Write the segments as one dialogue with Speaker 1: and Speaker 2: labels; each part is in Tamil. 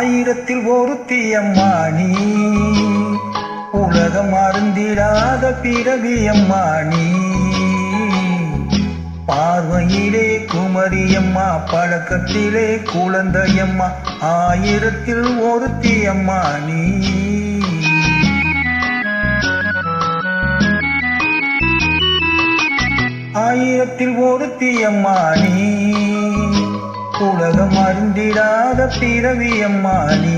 Speaker 1: ஆயிரத்தில் ஒருத்தியம்மா நீ, உலகம் அருந்திடாத பிறவியம்மா நீ. பார்வையிலே குமரியம்மா, பழக்கத்திலே குழந்தையம்மா, ஆயிரத்தில் ஒருத்தியம்மா நீ. ஆயிரத்தில் ஒருத்தியம்மா நீ, உலகம் அருந்திடாத பிறவியம்மா நீ.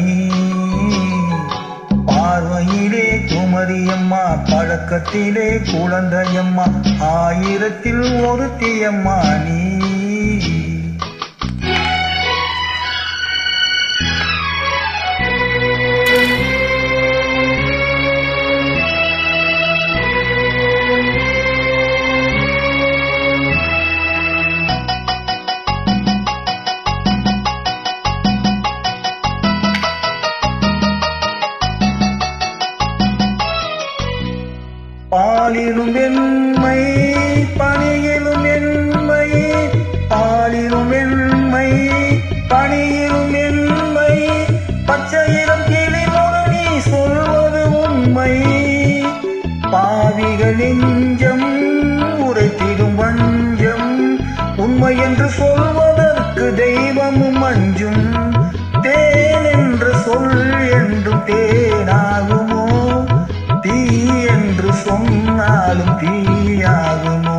Speaker 1: பார்வையிலே குமரியம்மா, பழக்கத்திலே குழந்தையம்மா, ஆயிரத்தில் ஒருத்தியம்மா நீ. பாலிலும் வெண்மை பணியிலும் என்மை, பாலிலும் வெண்மை பணியிலும் என்மை, பச்சையிலும் கிளிமொழி நீ சொல்வது உண்மை. பாவிகள் நெஞ்சம் உரைத்திடும் வஞ்சம், உண்மை என்று சொல்வதற்கு தெய்வமும் அஞ்சும். தேன் என்று சொல் என்றும் தேனாகுமோ, தீ என்று சொன்னாலும் தீயாகுமோ.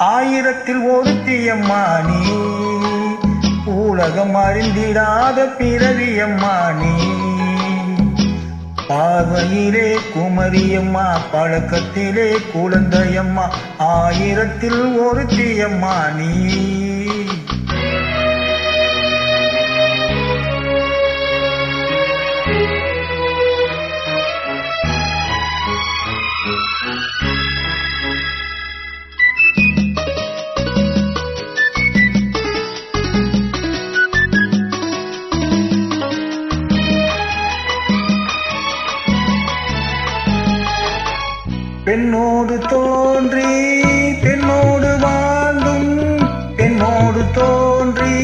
Speaker 1: ஆயிரத்தில் ஒருத்தியம்மா நீ, உலகம் அறிந்திடாத பிறவியம்மா நீ. பார்வையிலே குமரியம்மா, பழக்கத்திலே குழந்தையம்மா, ஆயிரத்தில் ஒருத்தியம்மா நீ. பெண்ணோடு தோன்றி பெண்ணோடு வாழ்ந்தும், பெண்ணோடு தோன்றி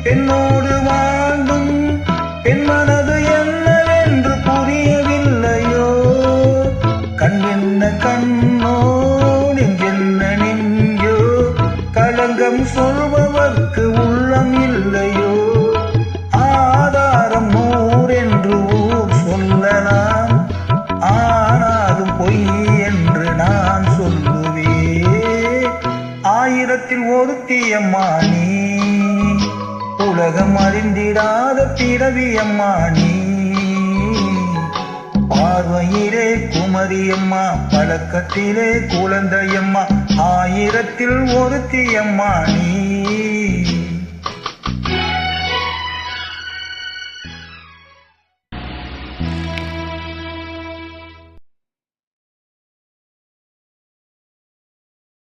Speaker 1: பெண்ணோடு வாழ்ந்தும், பெண் மனது என்னவென்று புரியவில்லையோ. கண் என்ன கண்ணோ, நெஞ்சென்ன நெஞ்சோ, களங்கம் சொல்பவர்க்கு உள்ளம் இல்லையோ. ஆதாரம் நூறென்று ஊர் சொல்லலாம், ஆனாலும் பொய் என்று நான் சொல்லுவே. ஆயிரத்தில் ஒருத்தியம்மா நீ, உலகம் அறிந்திடாத பிறவியம்மா நீ. பார்வையிலே குமரியம்மா, பழக்கத்திலே குழந்தையம்மா, ஆயிரத்தில் ஒருத்தியம்மா நீ.